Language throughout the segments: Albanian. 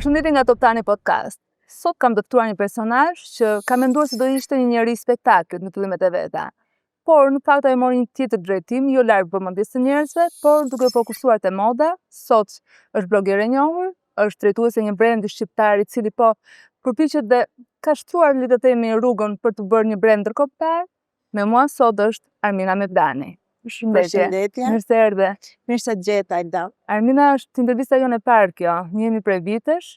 Përshëndetje nga Top Tani Podcast. Sot kam të ftuar një personazh që ka menduar se do ishte një njerëz spektakël në fillimet e veta. Por në fakt ai mori një tjetër drejtim, jo larg vëmendjes së njerëzve, por duke fokusuar te moda. Sot është bloger e njohur, është drejtuese një brendi shqiptar i cili po përpiqet dhe ka shtruar le të themi rrugën për të bërë një brend ndërkombëtar. Me mua sot është Armina Mevlani. Përshëndetje. Mirë se erdhe. Mirë se gjeta, Alda. Armina, është intervista jonë e parë kjo. Jemi prej vitesh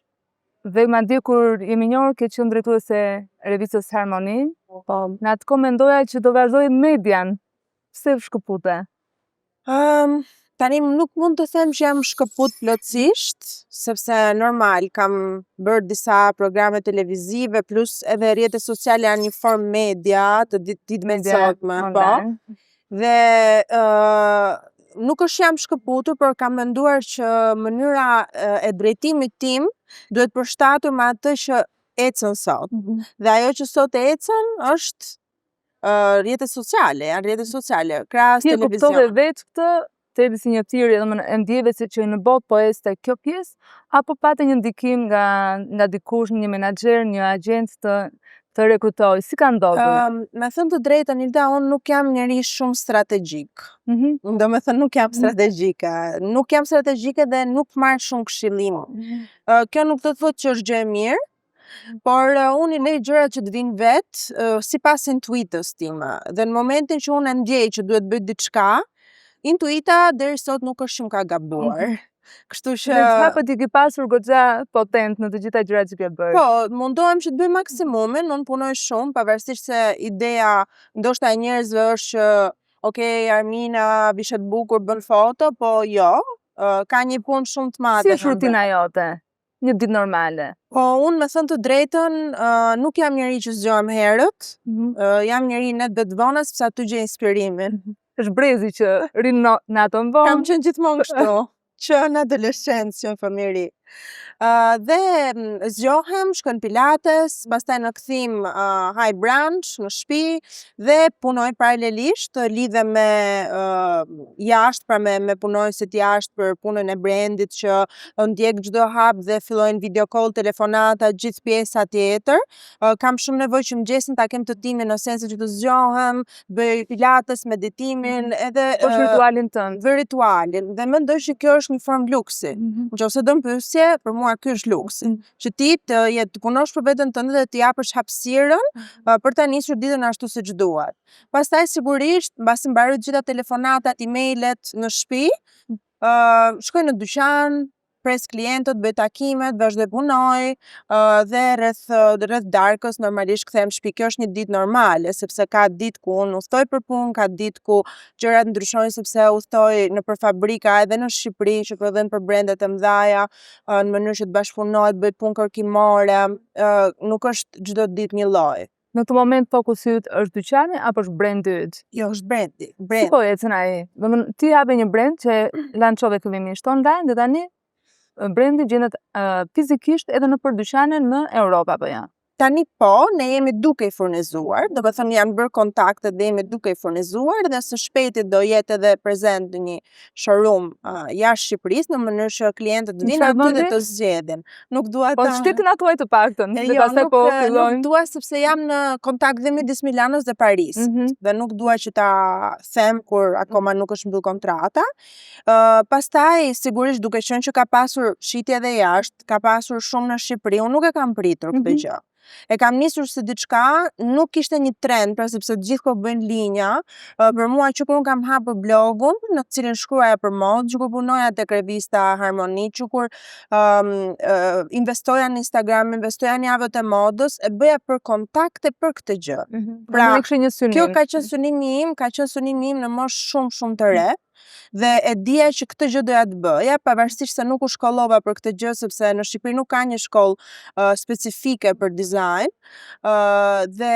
dhe madje kur jemi njohur ke qenë drejtuese e revistës Harmoni. Po. Në atë kohë mendoja që do vazhdoj median. Pse shkëpute? Tani nuk mund të them që jam shkëput plotësisht, sepse normal kam bërë disa programe televizive plus edhe rrjetet sociale janë një formë media të ditëve të sotme, po. Dhe nuk është jam shkëputur, por kam menduar që mënyra e drejtimit tim duhet përshtatur me atë që ecën sot. Dhe ajo që sot ecën është rrjetet sociale, janë rrjetet sociale, krahas televizion. Ti e kuptove vetë këtë, tebi si një thirrje, domethënë e ndjeve se që në botë po ecte kjo pjesë, apo pate një ndikim nga dikush, një menaxher, një agent të rekrutoj, si ka ndodhur? Me thënë të drejtën, Ilda, unë nuk jam njeri shumë strategjik. Do me thënë nuk jam strategjike. Nuk jam strategjike dhe nuk marrë shumë këshillim. Kjo nuk të thotë që është gjë e mirë, por unë i lej gjërat që të vinë vetë, sipas intuitës time. Dhe në momentin që unë e ndjej që duhet bëj diçka, intuita deri sot nuk është shumë ka gabuar. Kështu që hapët i ke pasur goxha potent në të gjitha gjërat që ke bërë. Po, mundohem që të bëj maksimumin, unë punoj shumë, pavarësisht se ideja ndoshta e njerëzve është që okay, Armina vishet bukur, bën foto, po jo, ka një punë shumë të madhe. Si është rutina jote? Një ditë normale? Po, unë me thënë të drejtën, nuk jam njeri që zgjohem herët, jam njeri net vetvona sepse aty gjej inspirimin. Është brezi që rin natën vonë. Kam qenë gjithmonë kështu. Që në adolescencë, që në fëmiri. Dhe zgjohem, shkoj në pilates, pastaj në kthim high brunch në shtëpi dhe punoj paralelisht, lidhem me jashtë, pra me punonësit jashtë për punën e brandit që ndjek çdo hap dhe fillojnë video call, telefonata, gjithë pjesa tjetër. Kam shumë nevojë që mëngjesin ta kem të timin në sensin që të zgjohem, bëj pilates, meditimin, edhe ritualin tënd. Vë ritualin dhe mendoj që kjo është një formë luksi. Nëse do më pyesje, për mua ky është luksi. Që ti të punosh për veten tënde dhe të japësh hapësirën për ta nisur ditën ashtu siç duhet. Pastaj sigurisht, mbasi mbaroj të gjitha telefonatat, emailet në shtëpi, shkoj në dyqan, pres klientët, bëj takimet, vazhdoj punoj, dhe rreth darkës normalisht kthehem në shtëpi. Kjo është një ditë normale, sepse ka ditë ku unë udhtoj për punë, ka ditë ku gjërat ndryshojnë sepse udhtoj nëpër fabrika edhe në Shqipëri që prodhojnë për brendet e mëdha, në mënyrë që të bashkëpunohet, bëj punë kërkimore, nuk është çdo ditë një lloj. Në këtë moment fokusi yt është dyqani apo është brendi yt? Jo, është brendi. Si po ecën ai? Domethënë ti hape një brend që lançove fillimisht online dhe tani brendi gjendet fizikisht edhe nëpër dyqane në Europë apo jo? Tani po, ne jemi duke i furnizuar, do të thënë janë bërë kontakte dhe jemi duke i furnizuar dhe së shpejti do jetë edhe prezent në një showroom jashtë Shqipërisë në mënyrë që klientët vinë aty dhe të zgjedhin. Nuk dua ta. Po shtetin atuaj të paktën, dhe pastaj po fillojnë. Nuk dua sepse jam në kontakt dhe midis Milanos dhe Parisit dhe nuk dua që ta them kur akoma nuk është mbyll kontrata. Pastaj sigurisht duke qenë që ka pasur shitje edhe jashtë, ka pasur shumë në Shqipëri, unë nuk e kam pritur këtë gjë. E kam nisur se diçka, nuk ishte një trend, pra sepse të gjithë po bëjnë linja, për mua që kur unë kam hapur blogun, në të cilin shkruaja për modë, që kur punoja tek revista Harmoni, që kur investoja në Instagram, investoja në javët e modës, e bëja për kontakte për këtë gjë. Pra, kjo ka qenë synimi im në moshë shumë të re. Dhe e dija që këtë gjë doja të bëja, pavarësisht se nuk u shkollova për këtë gjë, sepse në Shqipëri nuk ka një shkollë specifike për dizajn, dhe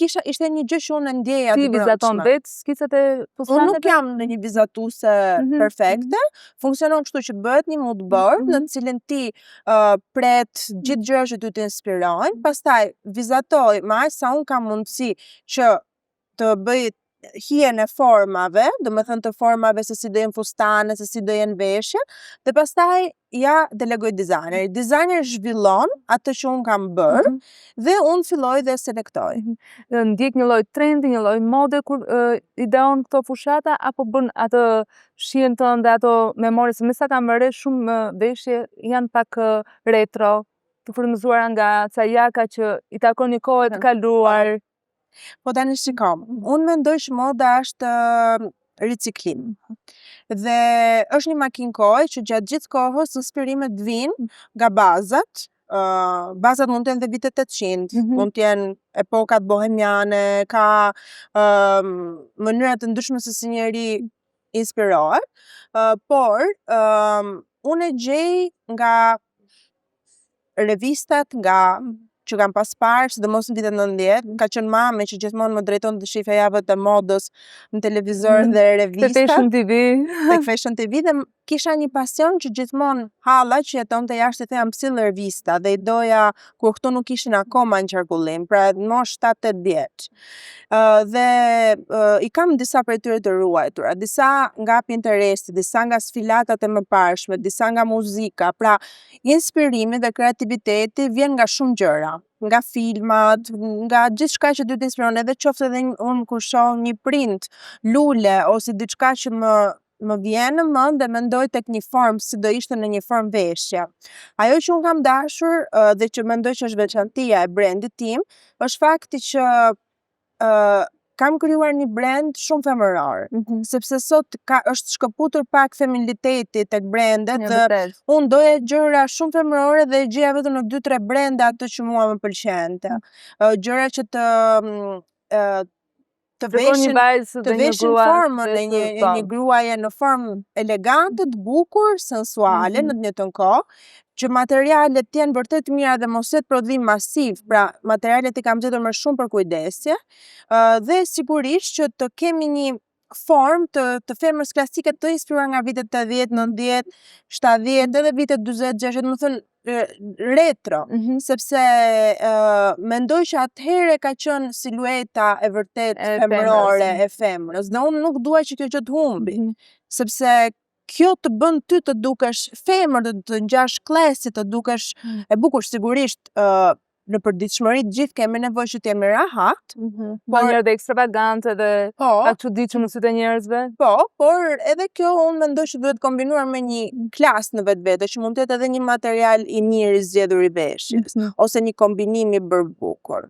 ishte një gjë që unë ndjeja të brendshme. Ti vizaton vetë skicat e fustaneve? Unë nuk jam në një vizatuese perfekte, funksionon kështu që bëhet një mood board, në cilin ti pret gjithë gjëra që ty të inspirojnë, pastaj vizatoj me aq sa unë kam mundësi që të bëj hijen e formave, do me thënë të formave se si do jenë fustane, se si do jenë veshje, dhe pastaj ja delegoj dizajneri. Dizajneri zhvillon atë që unë kam bërë, dhe unë filloj dhe selektoj. Ndjek një lloj trendi, një lloj mode kur ideon këto fushata, apo bën atë shihen tënde, ato memori, se me sa kam re shumë veshje janë pak retro, të frymëzuara nga ca jaka që i takon një kohë të kaluar. Po tani shikom, unë mendoj që moda është riciklim. Dhe është një makinë kohe që gjatë gjithë kohës inspirimet vinë nga bazat. Bazat mund të jenë dhe vitet 800, mund të jenë epokat bohemiane, ka mënyra të ndryshme se si njeri inspirohet, por unë e gjej nga revistat, nga që kam pas parë, sidomos në vitet 90, ka qenë mame që gjithmonë më drejton të shifja javët e modës në televizor dhe revistat. Te Fashion TV. Tek Fashion TV, dhe kisha një pasion që gjithmonë halla që jeton të jashtë të jam pësillë revista, dhe i doja kur këto nuk ishin akoma në qarkullim, pra në 7-8 vjeç. Dhe i kam disa prej tyre të ruajtura, disa nga Pinteresti, disa nga sfilatat e mëparshme, disa nga muzika, pra inspirimi dhe kreativiteti vjen nga shumë gjëra, nga filmat, nga gjithçka që ty të inspiron, edhe qoftë edhe unë kur shoh një print, lule, ose diçka që më vjen në mend dhe mendoj tek një formë, si do ishte në një formë veshja. Ajo që unë kam dashur dhe që mendoj që është veçantia e brandit tim, është fakti që kam krijuar një brand shumë femëror, sepse sot është shkëputur pak feminiliteti tek brandet, unë doja gjëra shumë femërore dhe gjeja vetëm në 2-3 brende ato që mua më pëlqente. Gjëra që të veshin formën e një gruaje në formë elegante, të bukur, sensuale në të njëjtën kohë, që materialet janë vërtet mira dhe mos jetë prodhim masiv, pra materialet i kam gjetur me shumë për kujdesje, dhe sigurisht që të kemi një formë të femrës klasike të inspiruar nga vitet 80, 90, 70 edhe vitet 40, 60, më thënë retro, sepse mendoj që atëhere ka qenë silueta e vërtet femërore e femrës, dhe unë nuk dua që kjo gjë të humbi, sepse kjo të bën ty të dukesh femër, të ngjash klasi, të dukesh e bukur. Sigurisht në përditshmëri të gjithë kemi nevojë që të jemi rahat, por edhe ekstravagante dhe pak çuditshëm në sytë e njerëzve. Po, por edhe kjo unë mendoj që duhet kombinuar me një klasë në vetvete, që mund të jetë edhe një material i mirë i zgjedhur i veshjes, ose një kombinim i bërë bukur.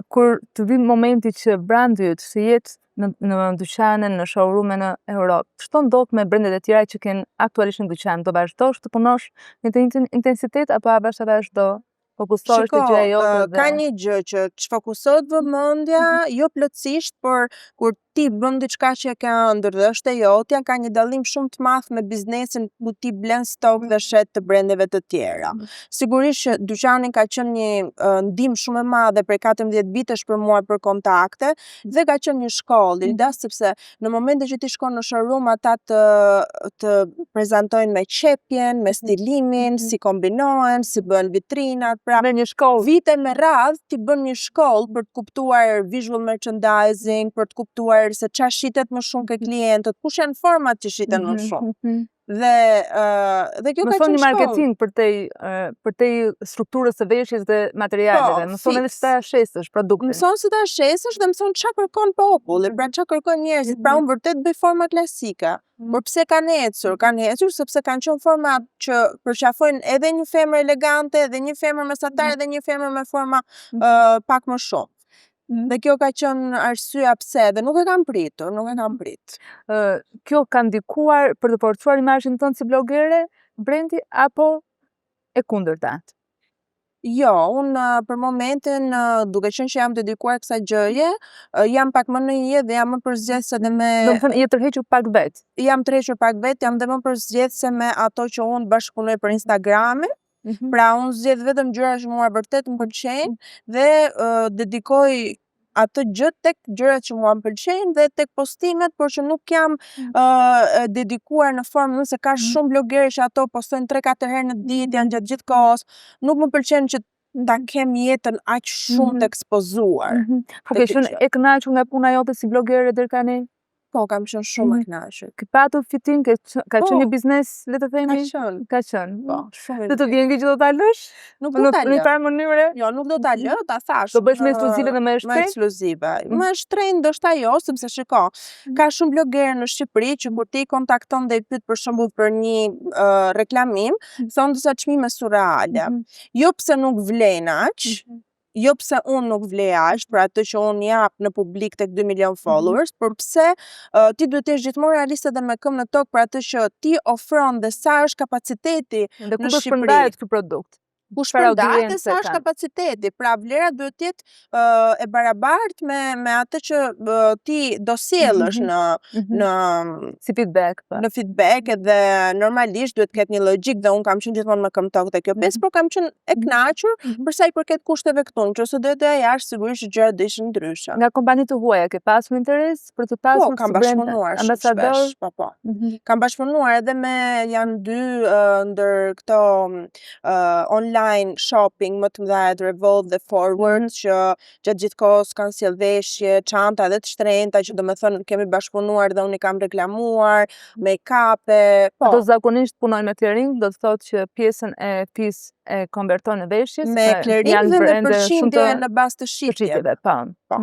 Kur të vi momenti që brandi yt të jetë në dyqane, në showroom në Europë, ç'do ndodh me brendet e tjera që kanë aktualisht në dyqan? Do vazhdosh të punosh me të njëjtin intensitet apo avash vazhdo? Ka një gjë që fokusohet vëmendja, jo plotësisht, por kur ti bën diçka që e ke ëndër dhe është e jotja, ka një dallim shumë të madh me biznesin ku ti blen stok dhe shet të brendeve të tjera. Sigurisht që dyqani ka qenë një ndihmë shumë e madhe prej 14 vitesh për mua për kontakte, dhe ka qenë një shkollë, sepse në momente që ti shkon në showroom, ata të prezantojnë me qepjen, me stilimin, si kombinohen, si bën vitrinat, pra me një shkollë. Vite me radhë ti bën një shkollë për të kuptuar visual merchandising, për të kuptuar se qa shitet më shumë ke klientët, kush janë format që shiten më shumë. Dhe kjo ka qenë mëson një marketing për te strukturës së veshjes dhe materialeve. Mëson edhe si ta shesësh produktin. Mëson si ta shesësh dhe mëson çka kërkon populli, pra çka kërkon njerëzit. Pra unë vërtet bëj forma klasike. Por pse kanë ecur? Kanë ecur sepse kanë qenë format që përqafojnë edhe një femër elegante, edhe një femër mesatare, edhe një femër me forma pak më shumë. Dhe kjo ka qenë arsyeja pse, dhe nuk e kam pritur. Kjo ka ndikuar për të forcuar imazhin tënd si blogere, brendi, apo e kundërta? Jo, unë për momentin, duke qenë që jam dedikuar kësaj gjëje, jam pak më në jetë dhe jam më përzgjedhse edhe me... Do të thënë, je tërhequr pak vet? Jam tërhequr pak vet, jam dhe më përzgjedhse me ato që unë bashkëpunoj për Instagramin, pra unë zgjedh vetëm gjëra që mua vërtet më pëlqejnë, dhe dedikoj atë gjë tek gjërat që mua më pëlqejnë dhe tek postimet, por që nuk jam dedikuar në formë, nëse ka shumë blogere që ato postojnë 3-4 herë në ditë, janë gjatë gjithë kohës, nuk më pëlqen që ta kem jetën aq shumë të ekspozuar. Po ke qenë e kënaqur nga puna jote si blogere deri tani? Po, kam qenë shumë e kënaqur. Ke patur fitim, ka qenë një biznes, le të themi? Ka qenë. Ka qenë. Po, shumë. Do të vjen që do ta lësh? Nuk do ta Në një lë. farë mënyre? Jo, nuk do ta lë, ta thash. Do bësh më ekskluzive dhe më Më shtrenjtë? ekskluzive. Më shtrenjtë ndoshta jo, sepse shiko, ka shumë blogerë në Shqipëri që kur ti kontakton dhe i pyet për shembull për një reklamim, thonë disa çmime surreale. Jo pse nuk vlen aq, jo pse unë nuk vlej aq, për atë që unë jap në publik tek 2 milion followers, por pse ti duhet të jesh gjithmonë realiste dhe me këmbë në tokë për atë që ti ofron dhe sa është kapaciteti Dhe ku në do Shqipëri. shpërndahet ky produkt? Ku shpërndahet dhe sa është kapaciteti. Pra vlera duhet të jetë e barabartë me atë që ti do sjellësh në si feedback, po. Në feedback edhe normalisht duhet ketë një logjik dhe unë kam qenë gjithmonë me këmbë tokë te kjo pjesë, por kam qenë e kënaqur për sa i përket kushteve këtu. Nëse do të jashtë sigurisht që gjërat do ishin ndryshe. Nga kompani të huaja ke pasur interes për të pasur Po, kam bashkëpunuar shumë shpesh, po. Kam bashkëpunuar edhe me janë 2 ndër këto online shopping më të mëdha, Revolve dhe Forward, që gjatë gjithë kohës kanë sjell veshje, çanta edhe të shtrenjta, që domethënë kemi bashkëpunuar dhe unë i kam reklamuar, make-up-e, po. Ato zakonisht punojnë me clearing, do të thotë që pjesën e FIS e konverton në veshjes. Me clearing dhe me përqindje në bazë të shitjeve. Po.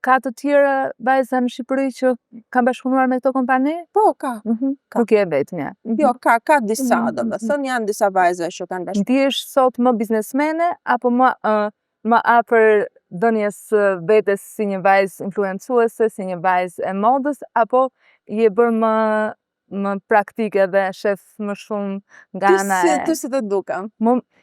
Ka të tjera vajza në Shqipëri që kanë bashkëpunuar me këto kompani? Po, ka. Nuk je vetëm ja. Jo, ka disa, domethënë janë disa vajza që kanë bashkëpunuar. Ndihesh sot më biznesmene apo më afër dhënies vetes si një vajzë influencuese, si një vajzë e modës, apo je bërë më praktike dhe shef më shumë nga ana e... Ty si të dukem?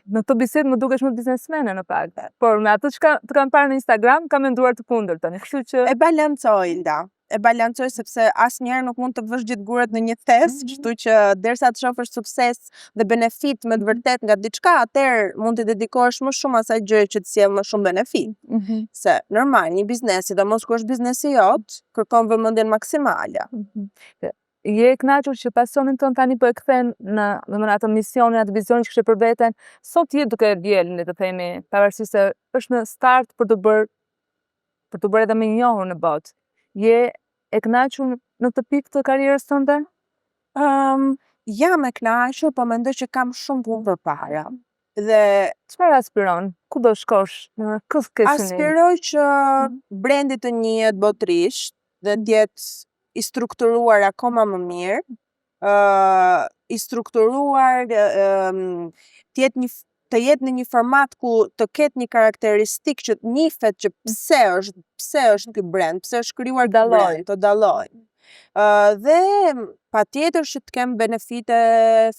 Në këtë bisedë më dukesh më biznesmene në pak. Por me atë që të kam parë në Instagram, kam menduar të kundërtën. Kështu që e balancoj, Ilda. E balancoj sepse asnjëherë nuk mund të vësh gjithë gurat në një thes, kështu që derisa të shohësh sukses dhe benefit me të vërtet nga diçka, atëherë mund të dedikohesh më shumë asaj gjëje që të sjell më shumë benefit. Se normal, një biznes, sidomos kur është biznesi jot, kërkon vëmendjen maksimale. Je e kënaqur që pasionin tënd tani po e kthen në atë misionin, atë vizionin që kishe për veten. Sot je duke vjel, le të themi, pavarësisht se është në start për të bërë edhe më i njohur në botë. Je e kënaqur në këtë pikë të karrierës tënde? Jam e kënaqur, po mendoj që kam shumë punë përpara. Dhe çfarë aspiron? Ku do shkosh? Aspiroj që brendi të njihet botërisht dhe të jetë i strukturuar akoma më mirë, i strukturuar, të jetë në një format ku të ketë një karakteristik që nifet që pse është ky brand, pse është krijuar ky brand, të dallojë. Dhe patjetër që të kem benefite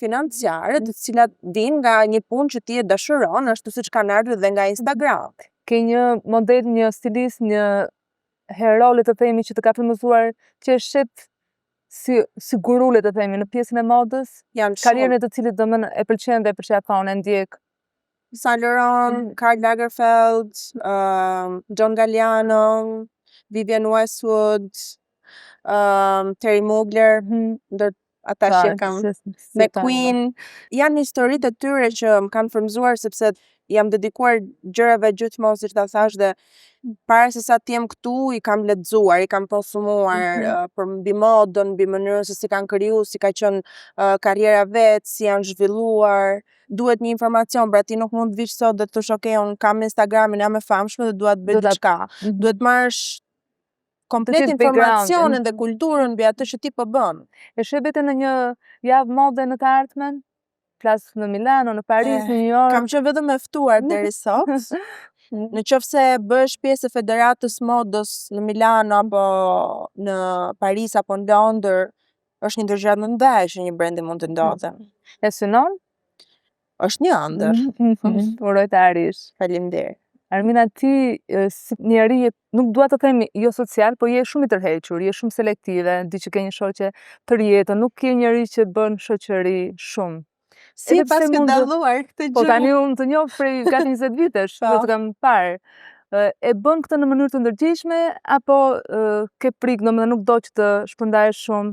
financiare, të cilat vijnë nga një punë që ti e dashuron, ashtu siç kanë ardhur dhe nga Instagram. Ke një model, një stilist, një hero, le të themi, që të ka frymëzuar që e shet si guru, le të themi, në pjesën e modës? Karrierën e të cilit domethënë e pëlqen dhe e përqafon, e ndjek? Saint Laurent, Karl Lagerfeld, John Galliano, Vivienne Westwood, Terry Mugler, ndër ata që kam McQueen. Janë historitë e tyre që më kanë frymëzuar sepse jam dedikuar gjërave gjithmonë, siç ta thash, dhe para se sa të jem këtu i kam lexuar, i kam konsumuar për mbi modën, mbi mënyrën se si kanë kriju, si ka qenë karriera vet, si janë zhvilluar. Duhet një informacion, pra ti nuk mund të vish sot dhe të thosh okay, unë kam Instagramin, jam e famshme dhe dua të bëj diçka. Duhet marrësh komplet informacionin dhe kulturën mbi atë që ti po bën. E sheh veten në një javë mode në të ardhmen? Flas në Milano, në Paris, në New York. Kam qenë vetëm e ftuar deri sot. Në qoftë se bësh pjesë e Federatës Modës në Milano apo në Paris apo në Londër, është një ndër gjërat më të mëdha që një brendi mund të ndodhe. E synon? Është një ëndër. Uroj të arrish. Faleminderit. Armina, ti si njeri, nuk dua të themi jo social, po je shumë i tërhequr, je shumë selektive, di që ke një shoqe të rjetën, nuk je njeri që bën shoqëri shumë. Si pas ke dalluar këtë gjë? Po tani unë të njoh prej gati 20 vitesh, do të kam parë. E bën këtë në mënyrë të ndërgjegjshme apo ke prik, domethënë nuk do që të shpërndahesh shumë,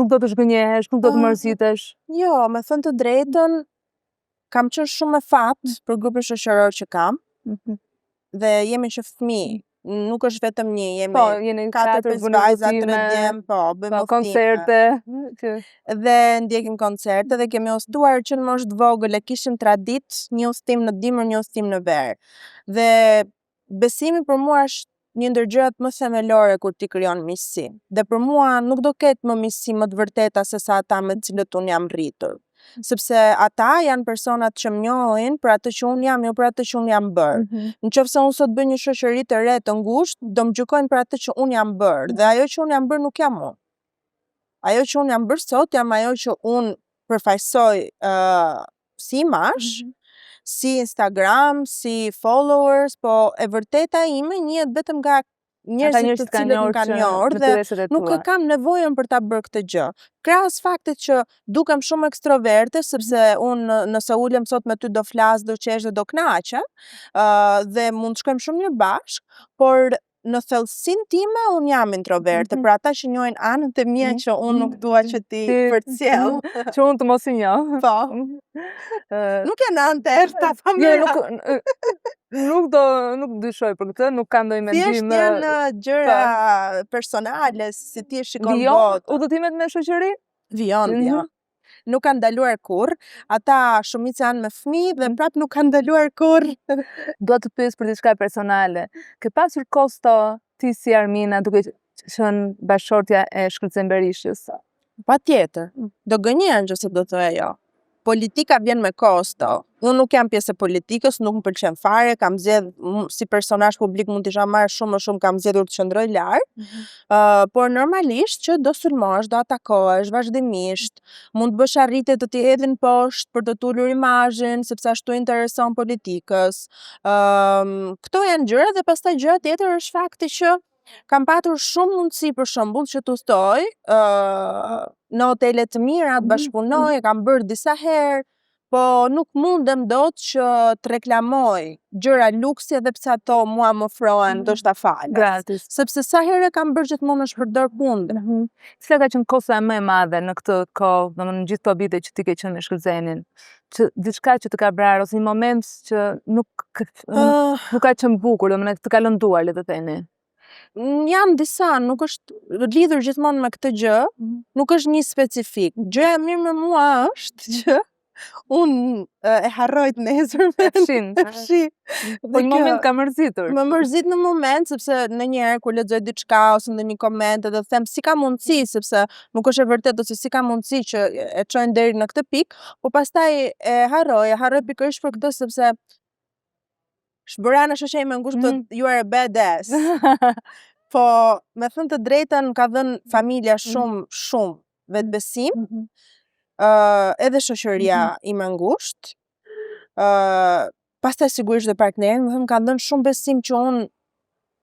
nuk do të zhgënjehesh, nuk do të mërzitesh? Jo, me thënë të drejtën, kam qenë shumë e fat për grupin shoqëror që kam, dhe jemi që fëmijë, nuk është vetëm një, Po, jemi jeni 4-5 vajza, 3 djem, po, bëjmë uftime. koncerte. Dhe ndjekim koncerte dhe kemi udhëtuar që në moshë të vogël e kishim tradit një udhëtim në dimër, një udhëtim në verë. Dhe besimi për mua është një ndër gjërat më themelore kur ti krijon miqësi. Dhe për mua nuk do ketë më miqësi më të vërteta se sa ata me të cilët unë jam rritur. Sepse ata janë personat që më njohin për atë që unë jam, jo për atë që unë jam bërë. Nëse unë sot bëj një shoqëri të re të ngushtë, do më gjykojnë për atë që unë jam bërë, dhe ajo që unë jam bërë nuk jam unë. Ajo që unë jam bërë sot, jam ajo që unë përfaqësoj si imazh, si Instagram, si followers, po e vërteta ime njihet vetëm nga njerëzit të cilët më kanë njohur dhe nuk e kam nevojën për ta bërë këtë gjë. Krahas faktit që dukem shumë ekstroverte, sepse unë nëse ulem sot me ty do flas, do qesh dhe do knaqem, dhe mund të shkojmë shumë mirë bashkë, por në thellësinë time unë jam introverte, për ata që njohin anët e mia që unë nuk dua që ti përcjell. Që unë të mos i njoh. Po. Nuk janë anë të errta familja. Nuk dyshoj për këtë, nuk kam ndonjë mendim. Thjesht janë gjëra personale, si ti e shikon botën. Udhëtimet me shoqëri? Vijon. Nuk kanë ndaluar kurrë. Ata shumica janë me fëmijë dhe prap nuk kanë ndaluar kurrë. Dua të pyes për diçka personale. Ke pasur kosto ti si Armina duke qenë bashkëshortja e Shkëlqen Berishës? Patjetër. Do gënjen nëse do thoya jo. Politika vjen me kosto. Unë nuk jam pjesë e politikës, nuk më pëlqen fare, kam zgjedh si personazh publik mund të isha marrë shumë më shumë, kam zgjedhur të qëndroj larg. Por normalisht që do sulmohesh, do atakohesh vazhdimisht, mund të bësh arritje të t'i hedhin poshtë për të tulur imazhin, sepse ashtu intereson politikës. Këto janë gjëra dhe pastaj gjëra tjetër është fakti që kam patur shumë mundësi për shembull që të udhtoj në hotele të mira, të bashkëpunoj, e kam bërë disa herë, po nuk mundem dot që të reklamoj gjëra luksi edhe pse ato mua më ofrohen ndoshta falas. Gratis. Sepse sa herë kam bërë gjithmonë është përdor punë. Cila ka qenë kosta më e madhe në këtë kohë, domethënë në gjithë këto vite që ti ke qenë me Shkëlqenin? Që diçka që të ka brar ose një moment që nuk ka qenë bukur, domethënë të ka lënduar, le të themi. Janë disa, nuk është lidhur gjithmonë me këtë gjë, nuk është një specifik. Gjëja e mirë me mua është që unë e harroj të nesërmen. Fshi. Po një moment ka mërzitur. Më mërzit në moment, sepse ndonjëherë kur lexoj diçka ose ndonjë koment edhe them si ka mundësi, sepse nuk është e vërtetë ose si ka mundësi që e çojnë deri në këtë pikë, po pastaj e harroj pikërisht për këtë sepse Shbërana shoqe me ngushtë thot you are a badass. Po, me thënë të drejtën ka dhënë familja shumë vetbesim, edhe shoqëria ime ngushtë, pastaj sigurisht dhe partneri, më thënë ka dhënë shumë besim që unë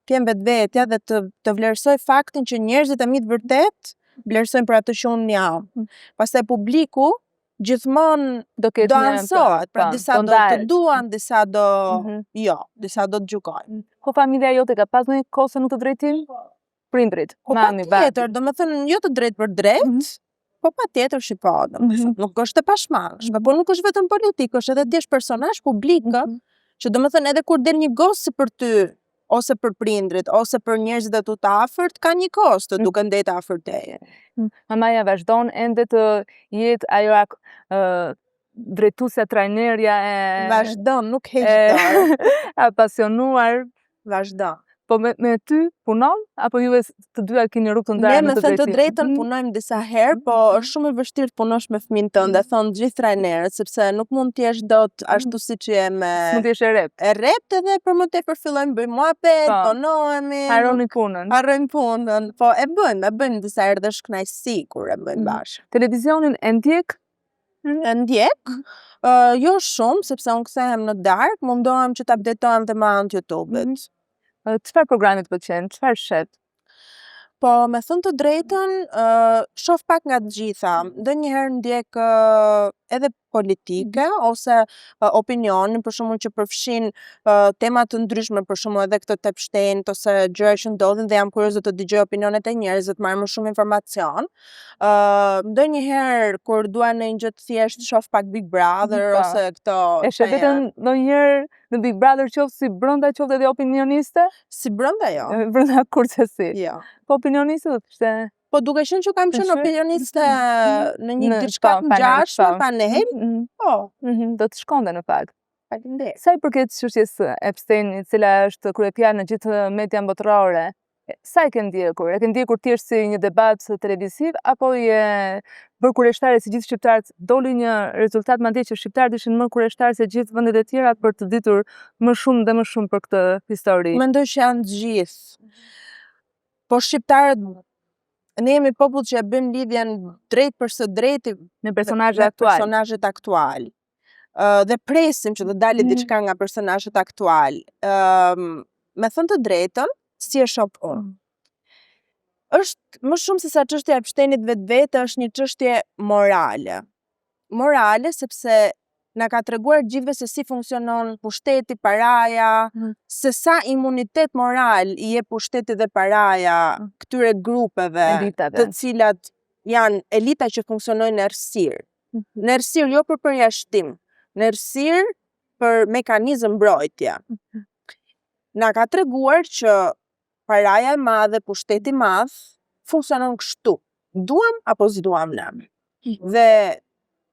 të jem vetvetja dhe të vlerësoj faktin që njerëzit e mi të vërtet vlerësojnë për atë që unë jam. Pastaj publiku gjithmonë do ansohet, pra disa do të duan, disa do disa do të gjykojnë. Po familja jote ka pas ndonjë kohë në këtë drejtim? Prindrit, mami, babi. Patjetër, domethënë jo të drejtë për drejt, po patjetër po, domethënë nuk është e pashmangshme, po nuk është vetëm politikë, është edhe thjesht personazh publik, që domethënë edhe kur del një gosë për ty, ose për prindrit, ose për njerëzit e tu të afërt, ka një kosto duke ndetë afër teje. Mamaja vazhdon ende të jetë ajo drejtuesja, trajnerja e... Vazhdon, nuk heq dorë. Apasionuar. Vazhdon. Po me ty punon, apo juve të dyja keni rrugë të ndarë në të drejtim? Ne me thënë të drejtën punojmë disa herë, po është shumë e vështirë të punosh me fëmijën tënd, thonë gjithë trajnerët, sepse nuk mund të jesh dot ashtu siç je me... Mund të jesh e rept. E rept edhe për më tepër fillojmë bëjmë muhabet, punohemi. Harroni punën. Harrojmë punën, po e bëjmë disa herë dhe shkënaqësi kur e bëjmë bashkë. Televizionin e ndjek? E ndjek, jo shumë, sepse unë kthehem në darkë, mundohem që të updatohem dhe ma anë YouTube-it. Çfarë programi të pëlqen? Çfarë shet? Po, me thënë të drejtën, shoh pak nga të gjitha. Ndonjëherë ndjek edhe politike ose opinionin, për shembull që përfshin tema të ndryshme, për shembull edhe këtë tep shtrenjtë ose gjëra që ndodhin dhe jam kurioze të dëgjoj opinionet e njerëzve, të marr më shumë informacion. Ndonjëherë kur dua në një gjë të thjeshtë shoh pak Big Brother ose këto. E sheh vetëm ndonjëherë në Big Brother qoftë si brenda qoftë edhe opinioniste? Si brenda jo. Brenda kurse si. Jo. Po opinioniste do të ishte. Po duke qenë që kam qenë opinioniste në një diçka të ngjashme, panel, po. Do të shkonte në fakt. Faleminderit. Sa i përket çështjes Epstein, e cila është kryefjalë në gjithë median botërore, sa e ke ndjekur? E ke ndjekur thjesht si një debat televiziv apo je bërë kurioztare si gjithë shqiptarët? Doli një rezultat madje që shqiptarët ishin më kurioztarë se gjithë vendet e tjera për të ditur më shumë dhe më shumë për këtë histori. Mendoj që janë të gjithë. Po shqiptarët ne jemi popull që e bën lidhjen drejt për së drejti me personazhet aktual. Dhe presim që të dalë diçka nga personazhet aktual. Me thënë të drejtën, si e shoh unë. Është më shumë se sa çështja e Epsteinit vetvete, është një çështje morale. Morale sepse na ka treguar gjithve se si funksionon pushteti, paraja, se sa imunitet moral i jep pushteti dhe paraja këtyre grupeve, të cilat janë elita që funksionojnë në errësirë. Në errësirë jo për përjashtim, në errësirë për mekanizëm mbrojtje. Na ka treguar që paraja e madhe, pushteti i madh, funksionon kështu. Duam apo s'duam ne. Dhe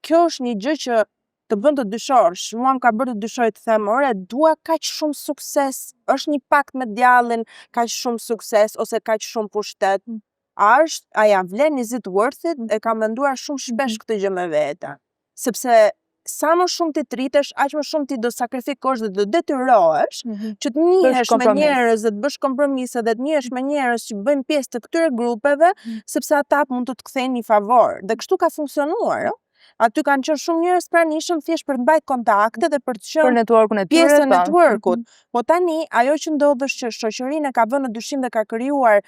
kjo është një gjë që të bën të dyshosh. Mua më ka bërë të dyshoj të them, ore, dua kaq shumë sukses, është një pakt me djallin, kaq shumë sukses ose kaq shumë pushtet. A ja vlen, is it worth it? E kam menduar shumë shpesh këtë gjë me vete. Sepse sa më shumë ti tritesh, aq më shumë ti do sakrifikosh dhe do detyrohesh që të njihesh me njerëz dhe të bësh kompromise dhe të njihesh me njerëz që bëjnë pjesë të këtyre grupeve, sepse ata mund të kthejnë një favor. Dhe kështu ka funksionuar, Aty kanë qenë shumë njerëz pranishëm thjesht për të mbajtur kontakte dhe për të qenë pjesë e networkut. Po tani ajo që ndodh është që shoqërinë ka vënë në dyshim dhe ka krijuar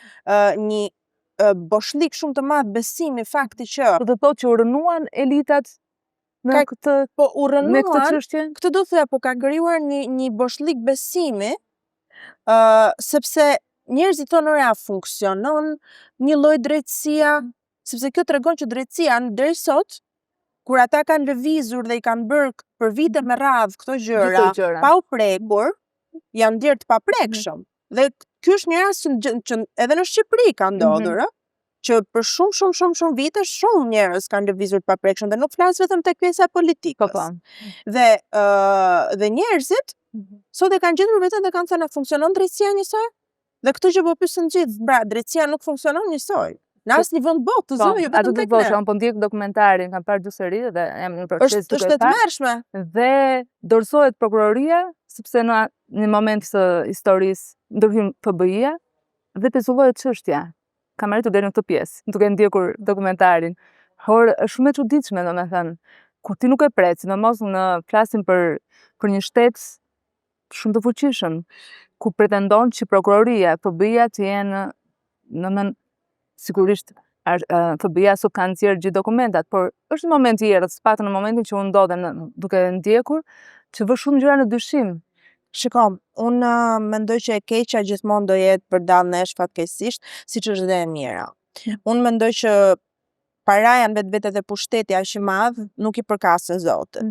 një boshlik shumë të madh besimi fakti që do të thotë që u rënuan elitat në këtë çështje. Këtë do të thoya, po ka krijuar një boshlik besimi sepse njerëzit thonë ora funksionon një lloj drejtësia, sepse kjo tregon që drejtësia deri sot kur ata kanë lëvizur dhe i kanë bërë për vite me radhë këto gjëra, pa u prekur, janë ndjerë të paprekshëm. Dhe ky është një rast që edhe në Shqipëri ka ndodhur, që për shumë vite shumë njerëz kanë lëvizur të paprekshëm dhe nuk flas vetëm tek pjesa e politikës. Dhe njerëzit sot e kanë gjetur veten dhe kanë thënë funksionon drejtësia njësoj? Dhe këtë që po pyesin gjithë, drejtësia nuk funksionon njësoj. Në asnjë vend botë, jo vetëm tek ne. Po ndjek dokumentarin, kam parë dy seri dhe jam në proces duke është e tmerrshme. Dhe dorëzohet prokuroria sepse në një moment të historisë ndërhyn FBI-ja dhe pezullohet çështja. Kam arritur deri në këtë pjesë, duke ndjekur dokumentarin. Por është shumë e çuditshme, domethënë, kur ti nuk e pret, sidomos në flasim për një shtet shumë të fuqishëm, ku pretendon që prokuroria, FBI-ja të jenë sigurisht FBI-ja sot kanë nxjerrë gjithë dokumentat, por është një moment i errët, paktën në momentin që unë ndodhem duke ndjekur, që vë shumë gjëra në dyshim. Shikom, unë mendoj që e keqja gjithmonë do jetë përdallë nesh fatkeqësisht, siç është dhe e mira. Unë mendoj që paraja në vetvete dhe pushteti aq i madh nuk i përkasin Zotit.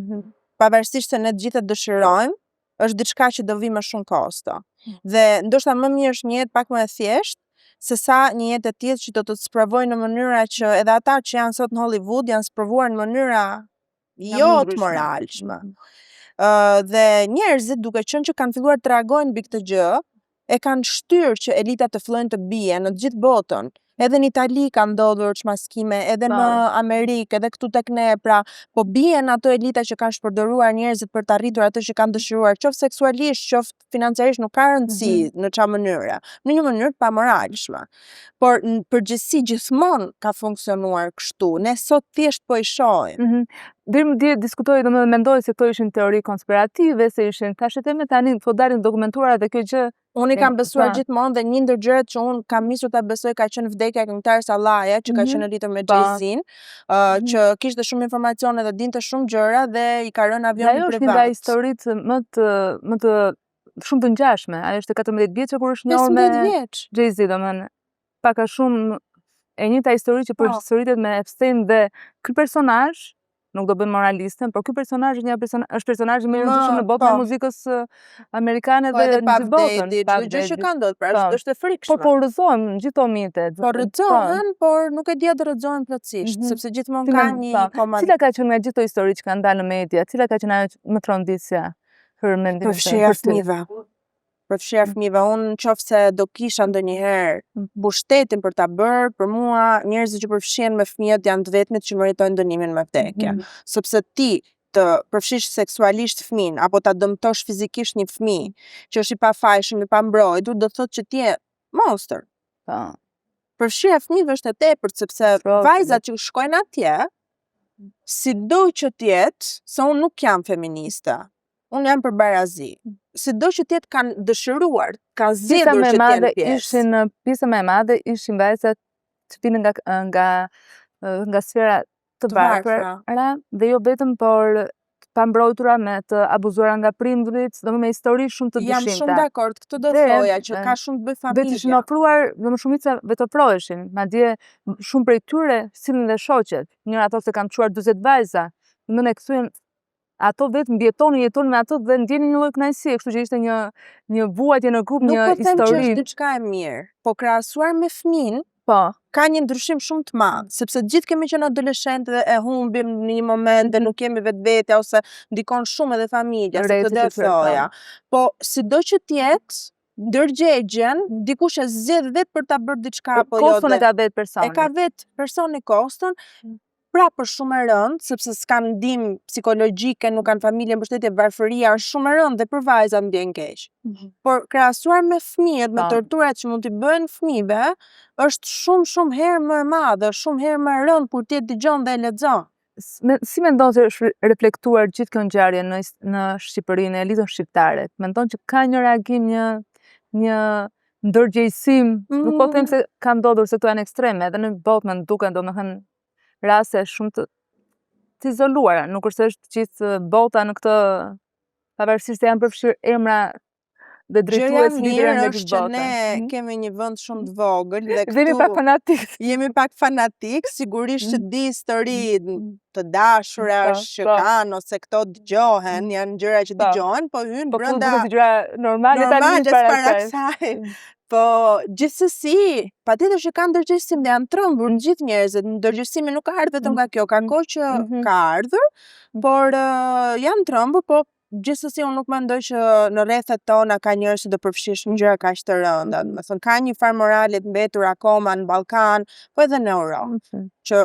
Pavarësisht se ne të gjithë dëshirojmë, është diçka që do vi me shumë kosto. Dhe ndoshta më mirë është një jetë pak më e thjeshtë, se sa një jetë e tillë që do të sprovojnë në mënyra që edhe ata që janë sot në Hollywood janë sprovuar në mënyra jo të moralshme. Dhe njerëzit, duke qenë që kanë filluar të reagojnë mbi këtë gjë, e kanë shtyrë që elitat të fillojnë të bien në të gjithë botën. Edhe në Itali ka ndodhur çmaskime, edhe në Amerikë, edhe këtu tek ne, pra, po bien ato elita që kanë shpërdoruar njerëzit për të arritur atë që kanë dëshiruar, qoftë seksualisht, qoftë financiarisht, nuk ka rëndësi në çfarë mënyre, në një mënyrë të pamoralshme. Por në përgjithësi gjithmonë ka funksionuar kështu. Ne sot thjesht po i shohim. deri më dje diskutoj, domethënë mendoj se këto ishin teori konspirative, se ishin thashë me tani po dalin dokumentuara dhe kjo gjë. Unë i kam besuar gjithmonë dhe një ndër gjërat që unë kam nisur ta besoj ka qenë vdekja e këngëtarit Sallaja, që ka qenë rritur me Jay-Z-n, që kishte shumë informacione dhe dinte shumë gjëra dhe i ka rënë avioni privat. Ajo është një nga historitë më të shumë të ngjashme. Ajo është 14 vjeç kur është njohur me Jay-Z, domethënë pak a shumë e njëjta histori që përsëritet me Epstein dhe ky personazh, nuk do bëjmë moralistën, por ky personazh është personazhi më i rëndësishëm në botën e muzikës amerikane dhe në gjithë botën. Çdo gjë që ka ndodhur, pra është e frikshme. Po rrëzohen gjithë to mitet. Po rrëzohen, por nuk e di të rrëzohen plotësisht, sepse gjithmonë ka një komand. Cila ka qenë nga gjithë ato histori që kanë dalë në media, cila ka qenë ajo më tronditësja për mendimin tënd? Për fshirja fëmijëve, unë nëse do kisha ndonjëherë pushtetin për ta bërë, për mua njerëzit që përfshihen me fëmijët janë të vetmit që meritojnë dënimin me vdekje. Sepse ti të përfshish seksualisht fëmin, apo ta dëmtosh fizikisht një fëmijë që është i pafajshëm, i pambrojtur, do thotë që ti je monster. Përfshirja fëmijëve është e tepërt, sepse vajzat që shkojnë atje, sido që t'jetë, se unë nuk jam feministe. Unë jam për barazi. Sido që tjetë kanë dëshiruar, kanë zgjedhur që t'jenë pjesë. Pjesa më e madhe ishin vajzat që vinë nga sfera të varfëra dhe jo vetëm por pambrojtura me të abuzuara nga prindrit, domethënë me histori shumë të dyshimta. Jam shumë dakord, këtë do thoja që ka shumë të bëjë familja. Vetë ishin ofruar, domethënë shumica vetë ofroheshin, madje shumë prej tyre sillen dhe shoqet. Njëra thotë se kam çuar 40 vajza, domethënë e kthyen ato vetë jetonin me ato dhe ndjenin një lloj kënaqësie, kështu që ishte një vuajtje në grup, një histori. Nuk po them që është diçka e mirë, po krahasuar me fëmin, ka një ndryshim shumë të madh, sepse gjithë kemi qenë adoleshentë dhe e humbim në një moment dhe nuk kemi vetvetja ose ndikon shumë edhe familja, se këtë do thoja. Po sido që t'jetë, ndërgjegjen, dikush e zgjedh vetë për ta bërë diçka apo jo. Koston e ka vetë personi. E ka vetë personi koston. Pra për shumë e rëndë, sepse s'kan ndihmë psikologjike, nuk kanë familje, mbështetje, varfëria është shumë e rëndë dhe për vajzat ndjen keq. Por krahasuar me fëmijët, me torturat që mund t'i bëjnë fëmijëve, është shumë herë më e madhe, shumë herë më e rëndë kur ti e dëgjon dhe e lexon. Si mendon se është reflektuar gjithë kjo ngjarje në Shqipërinë, në elitën shqiptare? Mendon që ka një reagim, një ndërgjegjësim, nuk po them se ka ndodhur se këto janë ekstreme, edhe në botë më duken domethënë raste shumë të izoluara, nuk është gjithë bota në këtë, pavarësisht se janë përfshirë emra dhe drejtues lidera në gjithë botën. Ne kemi një vend shumë të vogël dhe këtu jemi pak fanatik, sigurisht që di histori të dashura që kanë ose këto dëgjohen, janë gjëra që dëgjohen, po hyn brenda normale para kësaj. Po gjithsesi, patjetër që kanë ndërgjegjësim dhe janë trembur në gjithë njerëzit, ndërgjegjësimi nuk ka ardhur vetëm nga kjo, ka kohë që ka ardhur, por janë trembur, po gjithsesi unë nuk mendoj që në rrethet tona ka njerëz që do përfshish në gjëra kaq të rënda. Do të thonë ka një farë morale të mbetur akoma në Ballkan, po edhe në Europë, që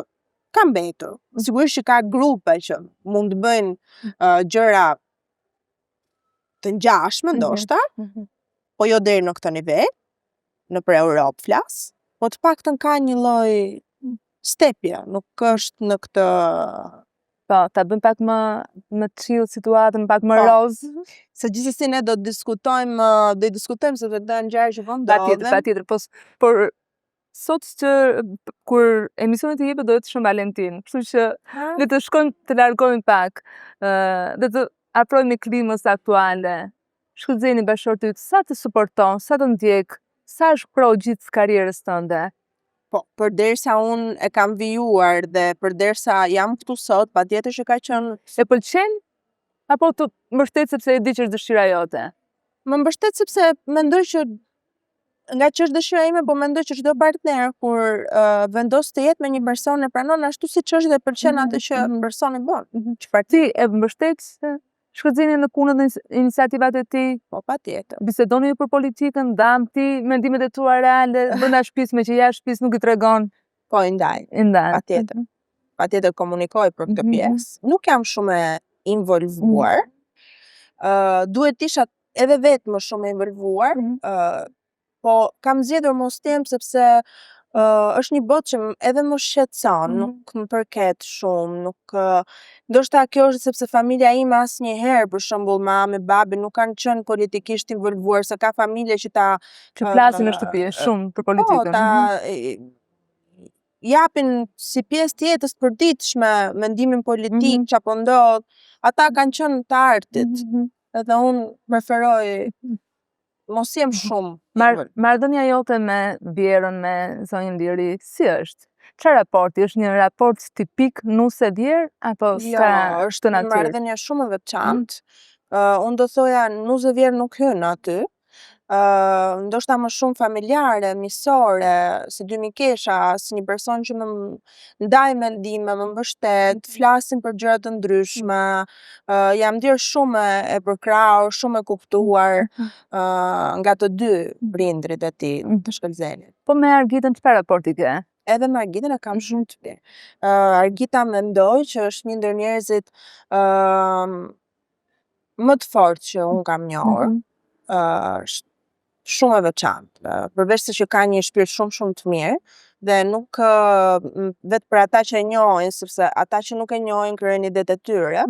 ka mbetur. Sigurisht që ka grupe që mund të bëjnë gjëra të ngjashme ndoshta, po jo deri në këtë nivel. Në për Europë flas, po të paktën ka një lloj stepje, nuk është në këtë. Po, ta bëm pak më chill situatën, pak më roz. Se gjithsesi ne do të diskutojmë se do të ngjarje që vën ndodhen. Patjetër, por sot që kur emisioni të jepet do të Shën Valentin, kështu që le të shkojmë të largojmë pak, dhe të afrohemi klimës aktuale. Shkëlqeni bashkëshortit yt, sa të suporton, sa të ndjek, sa është pro gjithë karrierës tënde? Po, përderisa unë e kam vijuar dhe përderisa jam këtu sot, patjetër që ka qenë. E pëlqen? Apo të mbështet sepse e di që është dëshira jote? Më mbështet sepse mendoj që nga që është dëshira ime, po mendoj që çdo partner kur vendos të jetë me një person e pranon ashtu siç është dhe pëlqen atë që personi bën. Çfarë ti e mbështet shkëlqeni në punën dhe iniciativat e tij? Po patjetër. Bisedoni për politikën, ndam ti mendimet e tua reale brenda shtëpisë me që jashtë shtëpisë nuk i tregon? Po i ndaj. Patjetër. Patjetër komunikoj për këtë pjesë. Nuk jam shumë e involvuar. Duhet isha edhe vetë më shumë e involvuar, po kam zgjedhur mos tem sepse është një botë që edhe më shqetëson, nuk më përket shumë, nuk ndoshta kjo është sepse familja ime asnjëherë për shembull mami, babi nuk kanë qenë politikisht involvuar, se ka familje që që flasin në shtëpi shumë për politikën. Japin si pjesë të jetës përditshme mendimin politik çapo ndodh, ata kanë qenë të artit. Edhe unë preferoj mos jem shumë. Marrëdhënia jote me Vjerën, me zonjën Liri, si është? Çfarë raporti? Është një raport tipik nuse Vjerë apo s'ka është një marrëdhënie shumë e veçantë. Unë do thoja nuse Vjerë nuk hyn aty. Ndoshta më shumë familjare, miqësore, si dy mikesha, si një person që më ndaj mendime, më mbështet, flasim për gjëra të ndryshme, jam ndjerë shumë e përkrahur, shumë e kuptuar nga të dy prindrit e tij të Shkëlzenit. Po me Argitën çfarë raporti ke? Edhe me Argitën e kam shumë të mirë. Argita mendoj që është një ndër njerëzit më të fortë që unë kam njohur. Është shumë e veçantë, përveç se që ka një shpirt shumë të mirë, dhe nuk vetë për ata që e njohin, sepse ata që nuk e njohin krijojnë idetë e tyre,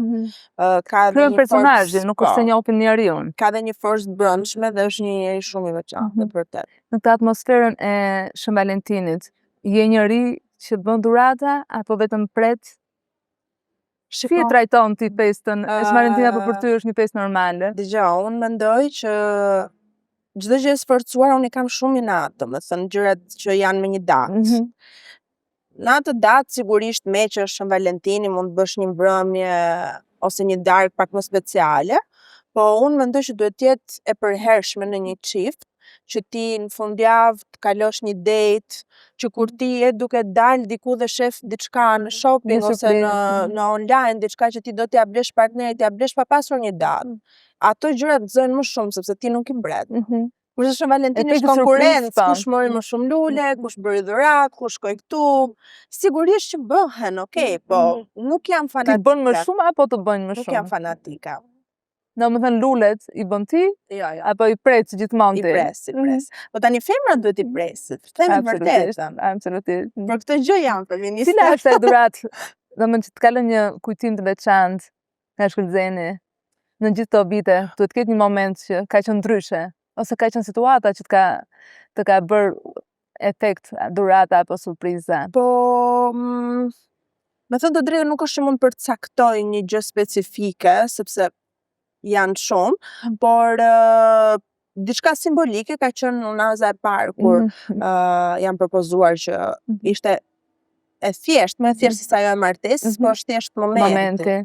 ka dhe një personazhin, nuk është se njohin njeriun. Ka dhe një forcë brendshme dhe është një njeri shumë i veçantë, vërtet. Në këtë atmosferën e Shën Valentinit, je njeri që bën dhurata apo vetëm pret? Si e trajton ti festën e Shën Valentinit apo për ty është një festë normale? Dgjoj, unë mendoj që çdo gjë e sforcuar unë i kam shumë inat, domethënë gjërat që janë me një datë. Në atë datë sigurisht me që është Shën Valentini mund të bësh një mbrëmje ose një darkë pak më speciale, po unë mendoj që duhet të jetë e përhershme në një çift, që ti në fundjavë të kalosh një date, që kur ti je duke dalë diku dhe shef diçka në shopping ose në online, diçka që ti do t'ja blesh partnerit, t'ja blesh pa pasur një datë. Ato gjërat gëzojnë më shumë sepse ti nuk i mbret. Kurse Shën Valentini është konkurrencë, kush mori më shumë lule, kush bëri dhuratë, kush shkoi këtu. Sigurisht që bëhen, okay, po nuk jam fanatike. Ti bën më shumë apo të bëjnë më shumë? Nuk jam fanatike. Domethënë lulet i bën ti? Jo. Apo i pres gjithmonë ti? I pres. Po tani femrat duhet i presit. Themi vërtetën. Absolutisht. Për këtë gjë jam feministe. Cila është e dhuratë? Domethënë që të kalon një kujtim të veçantë nga Shkëlzeni. Në gjithë këto vite, duhet të ketë një moment që ka qenë ndryshe, ose ka qenë situata që të ka bërë efekt dhurata apo surpriza. Po, me thënë të drejtë nuk është që mund përcaktoj një gjë specifike, sepse janë shumë, por diçka simbolike ka qenë në naza e parë kur jam propozuar që ishte e thjesht, më e thjesht se sa ajo e martesës, po është thjesht momenti.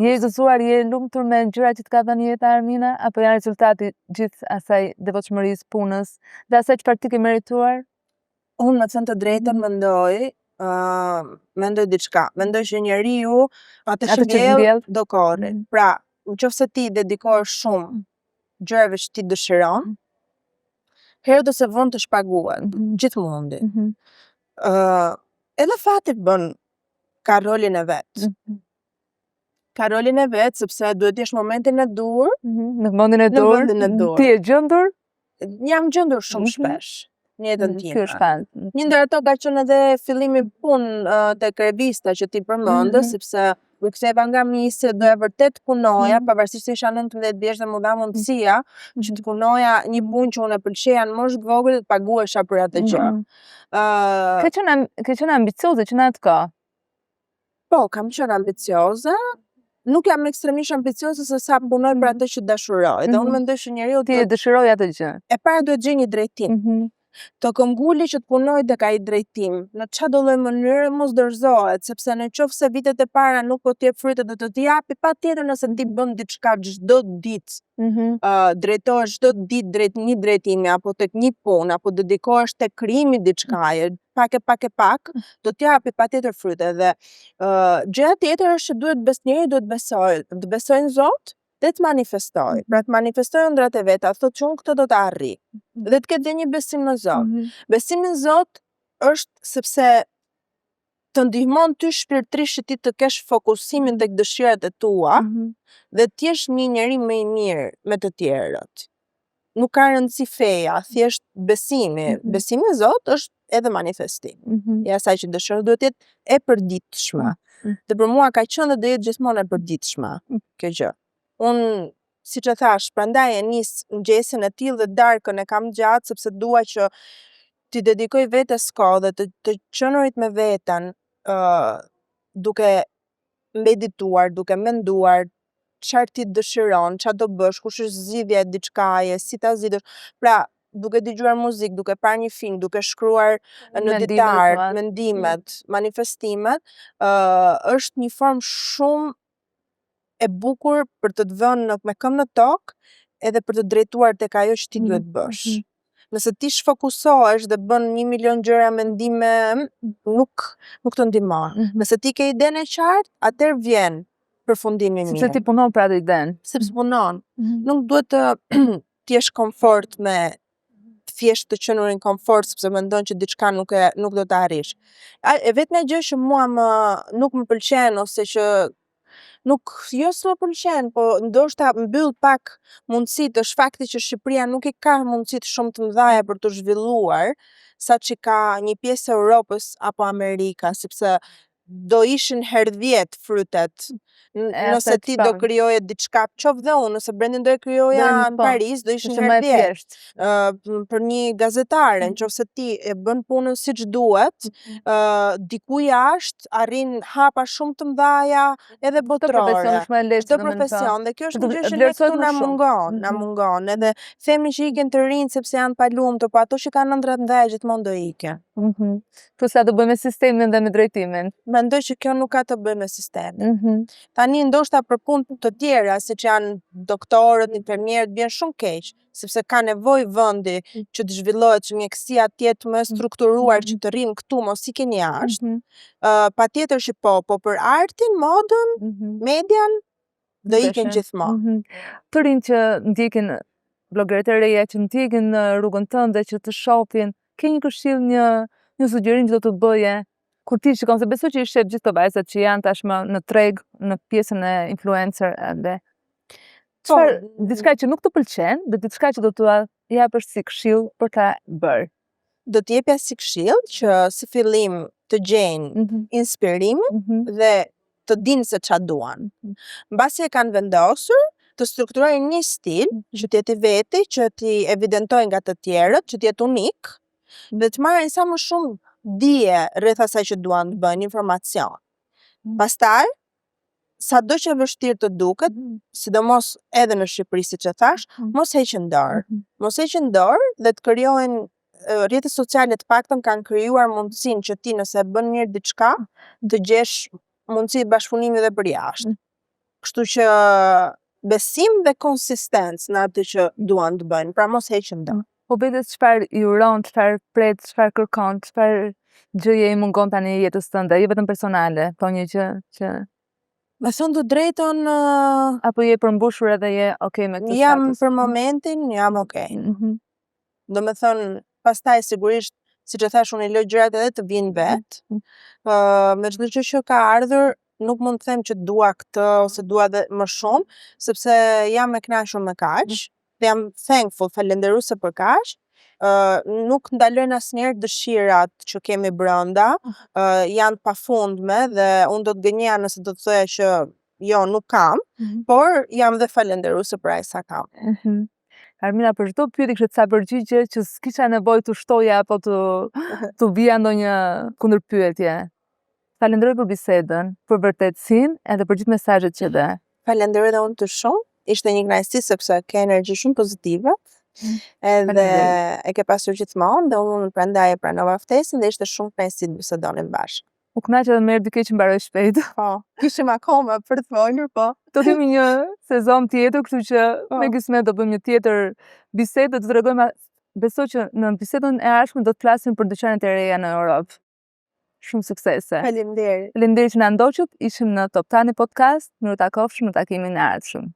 Je i gëzuar, je lumtur me gjërat që të ka dhënë jeta, Armina, apo janë rezultati gjithë asaj devotshmërisë, punës dhe asaj çfarë ti ke merituar? Unë me thënë të drejtën mendoj diçka. Mendoj që njeriu atë që vjell do korri. Pra, nëse ti dedikohesh shumë gjërave që ti dëshiron, herët ose vonë të shpaguhet, gjithmonë. Edhe fati bën ka rolin e vet. Ka rolin e vet sepse duhet jesh momentin e dur. Në momentin e dur. Ti je gjëndur? Jam gjëndur shumë shpesh në jetën time. Ky është fakt. Një ndër ato ka qenë edhe fillimi punë tek revista që ti përmendë, sepse u ktheva nga misi, doja vërtet punoja, pavarësisht se isha 19 vjeç dhe më dha mundësia që të punoja një punë që unë e pëlqeja në moshë të vogël dhe të paguhesha për atë gjë. Ke qenë ambicioze që në atë kohë? Po, kam qenë ambicioze. Nuk jam ekstremisht ambicioze se sa punoj për atë që dashuroj. Dhe unë mendoj që njeriu ti e dëshiroj atë gjë. E para duhet gjej një drejtim. Të këmbguli që të punoj tek ai drejtim, në çdo lloj mënyre mos dorëzohet, sepse nëse vitet e para nuk po t'jep fryte do të t'i japi patjetër nëse ti bën diçka çdo ditë. Drejtohesh çdo ditë drejt një drejtimi apo tek një punë apo dedikohesh tek krijimi diçkaje, pak, do t'japi patjetër fryte dhe gjëja tjetër është që njeriu duhet besojë, të besojë në Zot dhe të manifestoj. Pra të manifestoj ëndrat e veta, thotë që unë këtë do të arrij. Dhe të ketë një besim në Zot. Besimi në Zot është sepse të ndihmon ty shpirtërisht që ti të kesh fokusimin tek dëshirat e tua dhe të jesh një njeri më i mirë me të tjerët. nuk ka rëndësi feja, thjesht besimi. Besimi në Zot është edhe manifestim. I asaj që dëshiroj duhet të jetë e përditshme. Dhe për mua ka qenë dhe do jetë gjithmonë e përditshme kjo gjë. Unë, siç e thash, prandaj e nis mëngjesin e tillë dhe darkën e kam gjatë sepse dua që t'i dedikoj vetes kohë dhe të qenurit me veten, duke medituar, duke menduar çfarë ti dëshiron, çfarë do bësh, kush është zgjidhja e diçkaje, si ta zgjidhësh. Pra, duke dëgjuar muzikë, duke parë një film, duke shkruar në ditar, mendimet, manifestimet, është një formë shumë e bukur për të vënë me këmbë në tokë edhe për të drejtuar tek ajo që ti duhet bësh. Nëse ti shfokusohesh dhe bën 1.000.000 gjëra mendime, nuk të ndihmon. Nëse ti ke idenë e qartë, atëherë vjen përfundimi mirë. Sepse ti punon për atë idenë. Sepse punon. Nuk duhet të t'jesh komfort me thjesht të qenurin komfort sepse mendon që diçka nuk do ta arrish. E vetmja gjë që mua nuk më pëlqen ose që jo s'më pëlqen, po ndoshta mbyll pak mundësitë është fakti që Shqipëria nuk i ka mundësitë shumë të mëdha për të zhvilluar, saç i ka një pjesë e Europës apo Amerika, sepse do ishin herë 10 frytet. Nëse ti do krijoje diçka, qoftë dhe unë, nëse Blendi do e krijoja në Paris, do ishin herë 10. Për një gazetare, nëse ti e bën punën siç duhet, diku jashtë arrin hapa shumë të mëdha edhe botërore. Çdo profesion, dhe kjo është një gjë që ne këtu na mungon, edhe themi që ikin të rinj sepse janë pa lumtur, po ato që kanë ëndrat ndaj gjithmonë do ikin. Kështu sa do bëjmë me sistemin dhe me drejtimin. Mendoj që kjo nuk ka të bëjë me sistemin. Tani ndoshta për punë të tjera, siç janë doktorët, infermierët, vjen shumë keq, sepse ka nevojë vendi që të zhvillohet, që mjekësia të jetë më strukturuar, që të rrinë këtu, mos ikin jashtë. Patjetër që po për artin, modën, median, do ikin gjithmonë. Të rinë që ndjekin blogerët e reja, që ndjekin në rrugën tënde, që të shohin, ke një këshill, një sugjerim që do të bëje, kur ti shikon, se besoj që i shef gjithë të vajzat që janë tashmë në treg, në pjesën e influencer edhe. Diçka që nuk të pëlqen, dhe diçka që do të japësh si këshill për ta bërë. Do të jepja si këshill që së fillim të gjejnë inspirimin dhe të dinë se ç'a duan. Mbasi e kanë vendosur, të strukturojnë një stil që të jetë i veti, që t'i evidentojnë nga të tjerët, që të jetë unik, dhe të marrin sa më shumë dije rreth asaj që duan të bëjnë, informacion. Pastaj, sado që vështirë të duket, sidomos edhe në Shqipëri, siç e thash, mos heqin dorë. Mos heqin dorë dhe të krijojnë rrjetet sociale, të paktën kanë krijuar mundësinë që ti nëse bën mirë diçka, të gjesh mundësi bashkëpunimi edhe për jashtë. Kështu që besim dhe konsistencë në atë që duan të bëjnë, pra mos heqin dorë. Po vetes çfarë i uron, çfarë pret, çfarë kërkon, çfarë gjëje i mungon tani në jetës tënde, jo vetëm personale, po një gjë që me thënë të drejtën, apo je përmbushur edhe je okay me këtë status? Jam për momentin, jam okay. Do me thënë, pastaj sigurisht, siç e thash, unë i lë gjërat edhe të vinë vetë. Me çdo gjë që ka ardhur, nuk mund të them që dua këtë ose dua edhe më shumë, sepse jam e kënaqur me kaq, dhe jam thankful, falenderuese për kaq. Nuk ndalojnë asnjëherë dëshirat që kemi brenda, janë pafundme dhe unë do të gënjeja nëse do të thoja që jo, nuk kam, por jam dhe falenderuese për aq sa kam. Armina, për çdo pyetje kishte ca përgjigje që s'kisha nevojë të shtoja apo të vija ndonjë kundërpyetje. Falenderoj për bisedën, për vërtetësinë edhe për gjithë mesazhet që dhe. Falenderoj edhe unë të shumë. Ishte një kënaqësi sepse ke energji shumë pozitive. Edhe e ke pasur gjithmonë dhe unë prandaj e pranova ftesën dhe ishte shumë kënaqësi të bisedonim bashkë. U kënaq edhe me erdhi keq që mbaroj shpejt. Po, kishim akoma për të folur, po. Do kemi një sezon tjetër, kështu që me Gismet do bëjmë një tjetër bisedë, do të tregojmë, besoj që në bisedën e ardhshme do të flasim për dyqanet e reja në Europë. Shumë suksese. Faleminderit. Faleminderit që na ndoqët, ishim në Top Tani Podcast, miru takofshim në takimin e ardhshëm.